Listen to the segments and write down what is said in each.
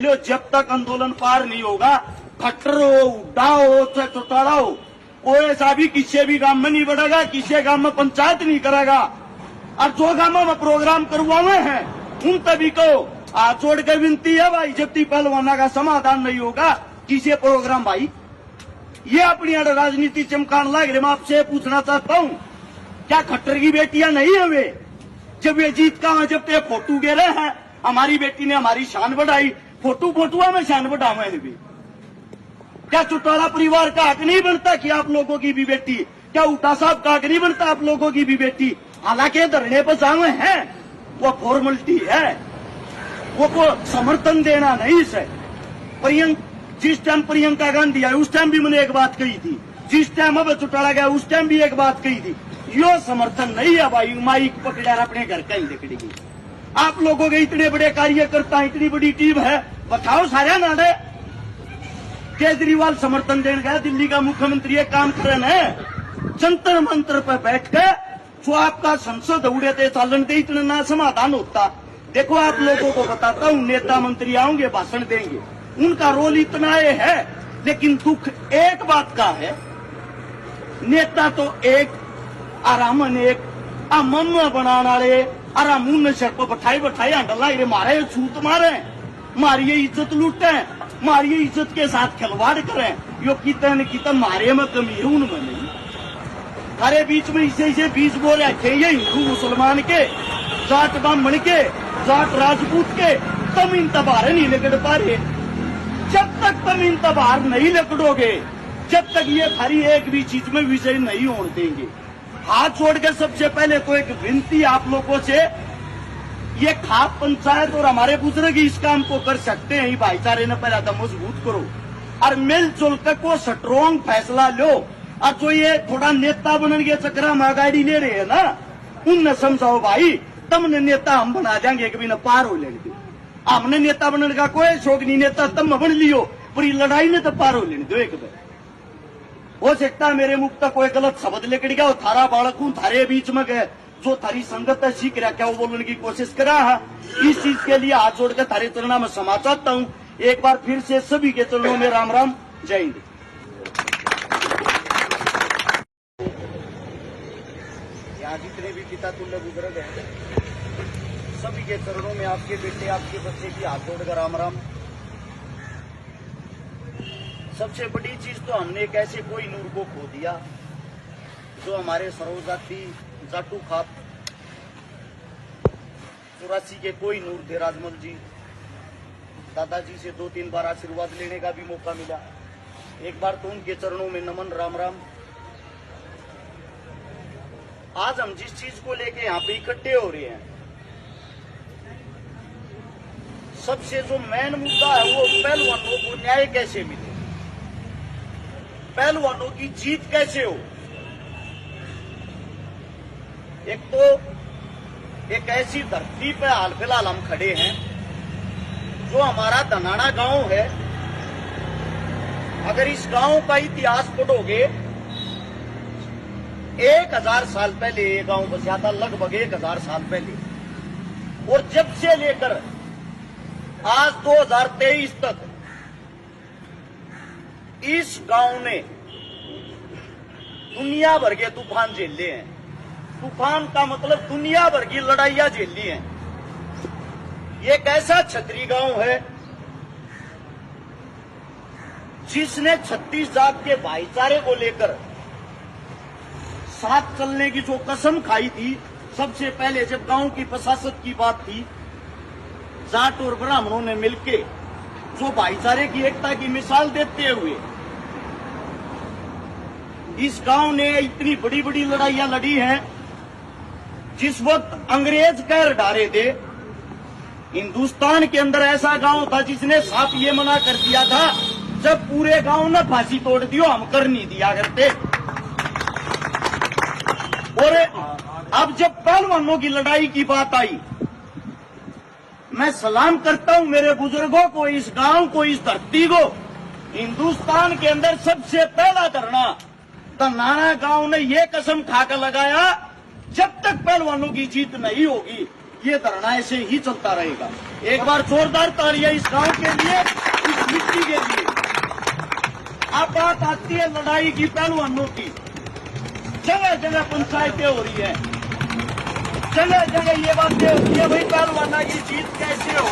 लो जब तक आंदोलन पार नहीं होगा, खट्टर हो, उड्डा हो, चाहे चौटाला हो, कोई ऐसा भी किसी भी गांव में नहीं बढ़ेगा, किसी गांव में पंचायत नहीं करेगा। और जो गांवों में प्रोग्राम करवाए हैं उन तभी को हाथ जोड़ कर विनती है भाई, जब तक पहलवाना का समाधान नहीं होगा किसी प्रोग्राम भाई ये अपनी राजनीति चमकान लग रहे। मैं आपसे पूछना चाहता हूँ, क्या खट्टर की बेटियां नहीं है वे? जब ये जीत का जब ते फोटो गे रहे हैं, हमारी बेटी ने हमारी शान बढ़ाई, फोटुआ में शान बढ़ावे भी। क्या चौटाला परिवार का हक नहीं बनता कि आप लोगों की भी बेटी, क्या उटा साहब का हक नहीं बनता आप लोगों की भी बेटी? हालांकि धरने पर जावे हैं वो फॉर्मेलिटी है, वो को समर्थन देना नहीं से। जिस टाइम प्रियंका गांधी आई उस टाइम भी मैंने एक बात कही थी, जिस टाइम अब चौटाला गया उस टाइम भी एक बात कही थी। यो समर्थन नहीं है भाई, माइक पकड़ा अपने घर का ही निकलेगी। आप लोगों के इतने बड़े कार्यकर्ता, इतनी बड़ी टीम है, बताओ सारे नाडे। केजरीवाल समर्थन देने गया, दिल्ली का मुख्यमंत्री एक काम कर रहे हैं, जंतर मंत्र पर बैठ के जो आपका संसद उड़े थे चालन दे, इतना ना समाधान होता। देखो आप लोगों को बताता हूँ, नेता मंत्री आएंगे भाषण देंगे, उनका रोल इतना है, लेकिन दुख एक बात का है, नेता तो एक आरामन एक मन बनाने वाले अरे मुंह सर पर बैठाई हंडला रे मारे छूत मारे, मारिए इज्जत लूटे, मारिए इज्जत के साथ खिलवाड़ करें। यो कितन कितन मारे में कमी उन में नहीं। हरे बीच में इसे बीच बो रखे ये हिंदू मुसलमान के, जाट ब्राह्मण के, जाट राजपूत के, तुम इन तबारे नहीं लकड़ पा रहे। जब तक तुम इन तबार नहीं लकड़ोगे, जब तक ये थारी एक भी चीज में विजय नहीं होने देंगे। हाथ छोड़कर सबसे पहले तो एक विनती आप लोगों से, ये खाप पंचायत और हमारे बुजुर्ग इस काम को कर सकते हैं, भाईचारे ने पहला तो मजबूत करो और मिलजुल कर को स्ट्रॉन्ग फैसला लो। और जो ये थोड़ा नेता बनने के चक्कर में गाड़ी ले रहे हैं ना, उनने समझाओ भाई तुमने नेता हम बना देंगे, कभी न पार हो लेंगे। हमने नेता बनने का कोई शौक नहीं, नेता तुम बन लियो, पर लड़ाई में तो पार हो लेने दो। एक बार हो सकता है मेरे मुख तक कोई गलत शब्द लेकर गया, थारा बालक थारे बीच में गए, जो थारी संगत है सीख रहा, क्या वो बोलने की कोशिश करा है। इस चीज के लिए हाथ जोड़कर थारे चरणों में क्षमा चाहता हूँ। एक बार फिर से सभी के चरणों में राम राम, जय हिंद। यहाँ जितने भी पिता तुल्य बुजुर्ग हैं, सभी के चरणों में आपके बेटे आपके बच्चे की हाथ जोड़कर राम राम। सबसे बड़ी चीज तो हमने एक ऐसे कोई नूर को खो दिया जो हमारे सर्वजाति जाटू खाप 84 के कोई नूर थे। राजमल जी दादाजी से 2-3 बार आशीर्वाद लेने का भी मौका मिला, एक बार तो उनके चरणों में नमन, राम राम। आज हम जिस चीज को लेके यहाँ पे इकट्ठे हो रहे हैं, सबसे जो मेन मुद्दा है वो पहलवानों को न्याय कैसे मिले, पहलवानों की जीत कैसे हो। एक तो एक ऐसी धरती पे हाल फिलहाल हम खड़े हैं, जो हमारा धनाना गांव है। अगर इस गांव का इतिहास पढ़ोगे, 1000 साल पहले ये गांव बसा था, लगभग 1000 साल पहले। और जब से लेकर आज 2023 तक इस गांव ने दुनिया भर के तूफान झेले हैं। तूफान का मतलब दुनिया भर की लड़ाइयां झेली हैं। ये एक ऐसा छतरी गांव है जिसने 36 जात के भाईचारे को लेकर साथ चलने की जो कसम खाई थी, सबसे पहले जब गांव की प्रशासक की बात थी, जाट और ब्राह्मणों ने मिलकर जो भाईचारे की एकता की मिसाल देते हुए इस गांव ने इतनी बड़ी बड़ी लड़ाइयां लड़ी हैं। जिस वक्त अंग्रेज कह डारे थे, हिंदुस्तान के अंदर ऐसा गांव था जिसने साफ ये मना कर दिया था, जब पूरे गांव ने फांसी तोड़ दियो, हम कर नहीं दिया करते। और अब जब पहलवानों की लड़ाई की बात आई, मैं सलाम करता हूं मेरे बुजुर्गों को, इस गांव को, इस धरती को। हिंदुस्तान के अंदर सबसे पहला धरना धनाना गांव ने यह कसम खाकर लगाया, जब तक पहलवानों की जीत नहीं होगी ये धरना ऐसे ही चलता रहेगा। एक बार जोरदार तालियां इस गांव के लिए, इस मिट्टी के लिए। अब बात आती है लड़ाई की, पहलवानों की। जगह जगह पंचायतें हो रही है, जगह जगह ये बातें होती है, भाई पहलवाना की जीत कैसे हो।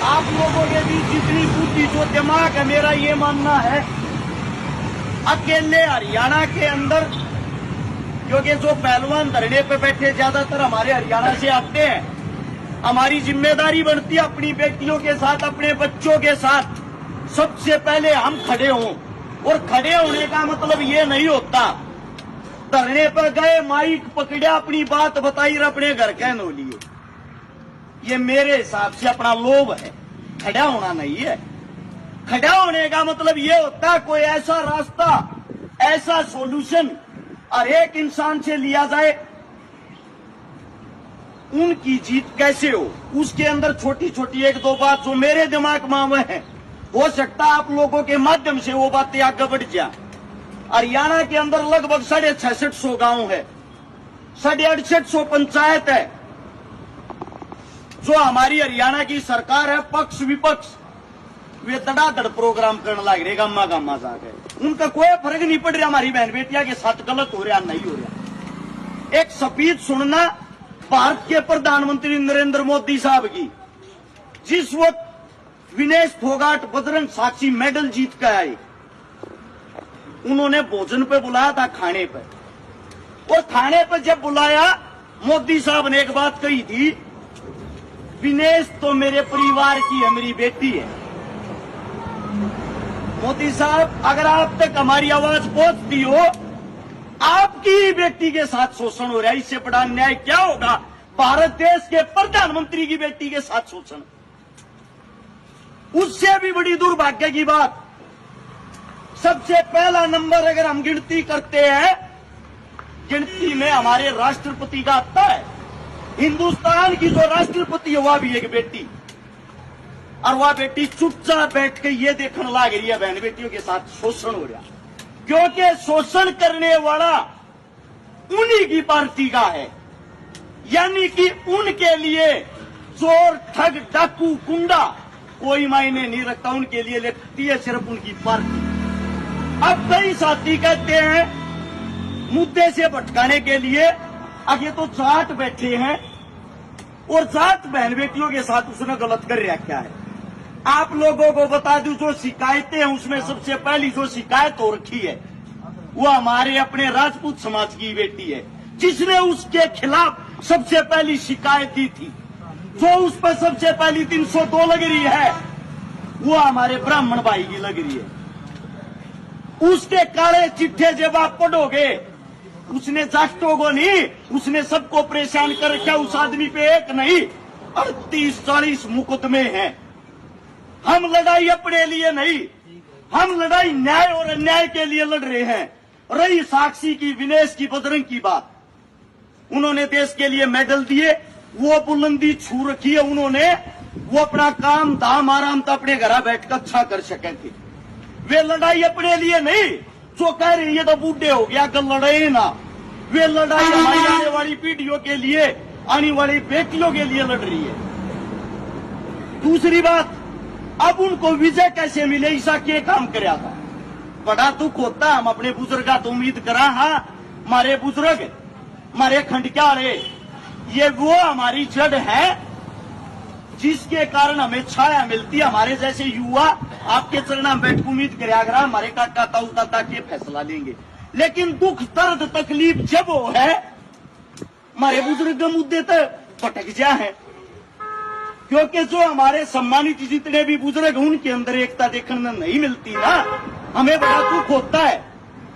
आप लोगों के बीच जितनी बुद्धि जो दिमाग है, मेरा ये मानना है अकेले हरियाणा के अंदर, क्योंकि जो पहलवान धरने पे बैठे ज्यादातर हमारे हरियाणा से आते हैं, हमारी जिम्मेदारी बनती है अपनी बेटियों के साथ, अपने बच्चों के साथ सबसे पहले हम खड़े हों। और खड़े होने का मतलब ये नहीं होता धरने पर गए, माइक पकड़ा, अपनी बात बताई और अपने घर के नो लिए। ये मेरे हिसाब से अपना लोभ है, खड़ा होना नहीं है। खड़ा होने का मतलब ये होता है कोई ऐसा रास्ता, ऐसा सॉल्यूशन हर एक इंसान से लिया जाए। उनकी जीत कैसे हो उसके अंदर छोटी छोटी एक दो बात जो मेरे दिमाग में है, हो सकता है आप लोगों के माध्यम से वो बातें आगे बढ़ जाए। हरियाणा के अंदर लगभग 650 गांव है, 6800 पंचायत है। जो हमारी हरियाणा की सरकार है, पक्ष विपक्ष वे धड़ाधड़ प्रोग्राम करने लग रहे गामा गामा जाकर। उनका कोई फर्क नहीं पड़ रहा हमारी बहन बेटिया के साथ गलत हो रहा नहीं हो रहा। एक स्पीच सुनना भारत के प्रधानमंत्री नरेंद्र मोदी साहब की, जिस वक्त विनेश फोगाट बजरंग साक्षी मेडल जीत कर आए, उन्होंने भोजन पे बुलाया था, खाने पे। और खाने पे जब बुलाया, मोदी साहब ने एक बात कही थी, विनेश तो मेरे परिवार की है, मेरी बेटी है। मोदी साहब, अगर आप तक हमारी आवाज पहुंचती हो, आपकी ही बेटी के साथ शोषण हो रहा है, इससे बड़ा अन्याय क्या होगा। भारत देश के प्रधानमंत्री की बेटी के साथ शोषण, उससे भी बड़ी दुर्भाग्य की बात। सबसे पहला नंबर अगर हम गिनती करते हैं, गिनती में हमारे राष्ट्रपति का आता है। हिंदुस्तान की जो राष्ट्रपति है वह भी एक बेटी, और वह बेटी चुपचाप बैठ के ये देखने लग रही है बहन बेटियों के साथ शोषण हो रहा, क्योंकि शोषण करने वाला उन्हीं की पार्टी का है। यानी कि उनके लिए चोर, ठग, डाकू, गुंडा कोई मायने नहीं रखता, उनके लिए लगती है सिर्फ उनकी पार्टी। अब कई साथी कहते हैं मुद्दे से भटकाने के लिए, आगे तो जाट बैठे हैं और जाट बहन बेटियों के साथ उसने गलत कर रहा क्या है। आप लोगों को बता दूं, जो शिकायतें हैं उसमें सबसे पहली जो शिकायत हो रखी है वो हमारे अपने राजपूत समाज की बेटी है, जिसने उसके खिलाफ सबसे पहली शिकायत दी थी। जो उस पर सबसे पहली 302 लग रही है वो हमारे ब्राह्मण भाई की लग रही है। उसके काले चिट्ठे जब आप पढ़ोगे, उसने जाटों को नहीं, उसने सबको परेशान कर रखा। उस आदमी पे एक नहीं 38-40 मुकदमे हैं। हम लड़ाई अपने लिए नहीं, हम लड़ाई न्याय और अन्याय के लिए लड़ रहे हैं। रही साक्षी की, विनेश की, बजरंग की बात, उन्होंने देश के लिए मेडल दिए, वो बुलंदी छू रखी है उन्होंने, वो अपना काम धाम आराम तो अपने घर बैठकर अच्छा कर सके थे। वे लड़ाई अपने लिए नहीं, जो कह रही है तो बूढ़े हो गया कल लड़े ना, वे लड़ाई हमारी आने वाली पीढ़ियों के लिए, आने वाली बेटियों के लिए लड़ रही है। दूसरी बात, अब उनको विजय कैसे मिले, ऐसा क्या काम कराया था। बड़ा दुख होता, हम अपने बुजुर्ग तो उम्मीद करा, हाँ हमारे बुजुर्ग, हमारे खंडक्यारे, ये वो हमारी जड़ है जिसके कारण हमें छाया मिलती है। हमारे जैसे युवा आपके चरणों में बैठ उम्मीद कराया, हमारे काका ताऊ दादा के फैसला लेंगे। लेकिन दुख दर्द तकलीफ जब वो है, हमारे बुजुर्ग मुद्दे तक भटक जा है, क्योंकि जो हमारे सम्मानित जितने भी बुजुर्ग उनके अंदर एकता देखने में नहीं मिलती ना, हमें बड़ा दुख होता है।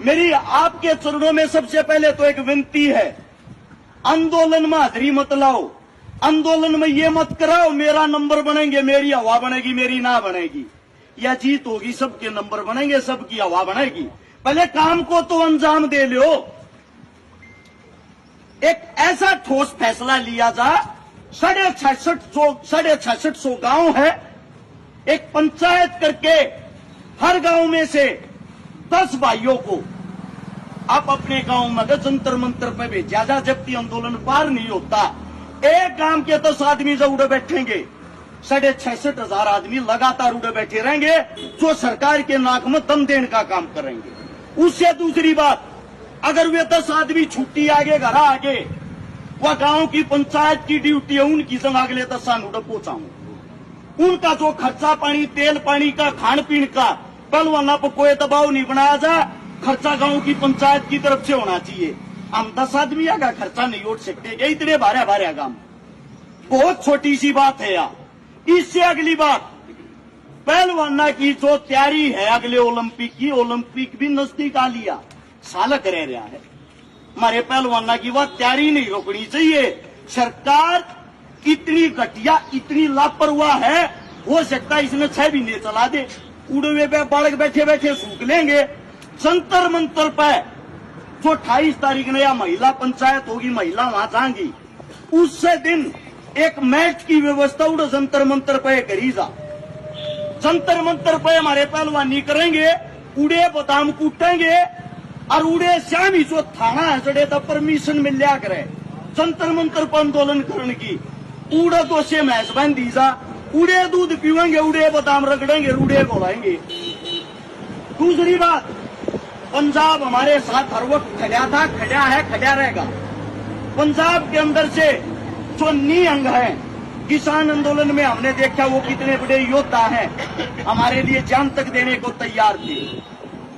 मेरी आपके चरणों में सबसे पहले तो एक विनती है, आंदोलन में हाजिरी मत लाओ, आंदोलन में ये मत कराओ मेरा नंबर बनेंगे, मेरी हवा बनेगी, मेरी ना बनेगी, या जीत होगी सबके नंबर बनेंगे, सबकी हवा बनेगी। पहले काम को तो अंजाम दे लो। एक ऐसा ठोस फैसला लिया जा, 650 गांव है, एक पंचायत करके हर गांव में से 10 भाइयों को आप अपने गांव में अगर जंतर मंतर पे भेजा जा, जबकि आंदोलन पार नहीं होता। एक गांव के 10 आदमी जो उड़े बैठेंगे, 66,500 आदमी लगातार उड़े बैठे रहेंगे, जो सरकार के नाक में दम देने का काम करेंगे। उससे दूसरी बात, अगर वे 10 आदमी छुट्टी आगे घर आगे, वह गांव की पंचायत की ड्यूटी है, उनकी संग अगले 10 उड़े पहुंचाऊं। उनका जो खर्चा पानी, तेल पानी का, खान पीन का, पहलवाना पर कोई दबाव नहीं बनाया जा, खर्चा गांव की पंचायत की तरफ से होना चाहिए। हम 10 आदमी का खर्चा नहीं उठ सकते, इतने भारे भारे काम, बहुत छोटी सी बात है यार। इससे अगली बात, पहलवाना की जो तैयारी है अगले ओलंपिक की, ओलंपिक भी नजदीक आ लिया, सालक रह रहा है। हमारे पहलवाना की वह तैयारी नहीं रोकनी चाहिए। सरकार इतनी घटिया, इतनी लापरवाह है, हो सकता है इसने 6 महीने चला दे, उड़वे पे बालक बैठे बैठे सूख लेंगे। जंतर मंतर पर जो 28 तारीख ने या महिला पंचायत होगी, महिला वहां जाएंगी, उससे दिन एक मैच की व्यवस्था उड़ जंतर मंतर पे करी जा। जंतर मंतर पे हमारे पहलवानी करेंगे, उड़े बादाम कूटेंगे, और उड़े श्याम ही जो थाना है जड़े तो परमिशन मिल लिया करे जंतर मंतर पर आंदोलन करने की। उड़े तो से मैच बन दी जा, उड़े दूध पीवेंगे, उड़े बादाम रगड़ेंगे, उड़े बोलाएंगे। दूसरी बात, पंजाब हमारे साथ हर वक्त खड़ा था, खड़ा है, खड़ा रहेगा। पंजाब के अंदर से जो निहंग है, किसान आंदोलन में हमने देखा वो कितने बड़े योद्धा हैं, हमारे लिए जान तक देने को तैयार थे।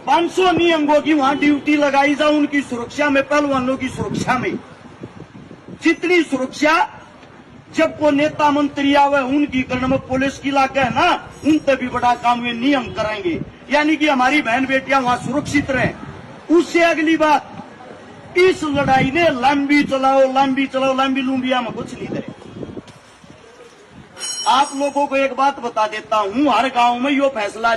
500 निहंगों की वहां ड्यूटी लगाई जा, उनकी सुरक्षा में, पहलवानों की सुरक्षा में। जितनी सुरक्षा जब को नेता मंत्री आवे उनकी करने में पुलिस की लाके है ना, उन पे भी बड़ा काम वे नियम करेंगे, यानी कि हमारी बहन बेटियां वहां सुरक्षित रहें। उससे अगली बात, इस लड़ाई ने लंबी चलाओ, लंबी चलाओ, लंबी लूंबिया में कुछ नहीं करे। आप लोगों को एक बात बता देता हूं, हर गांव में यो फैसला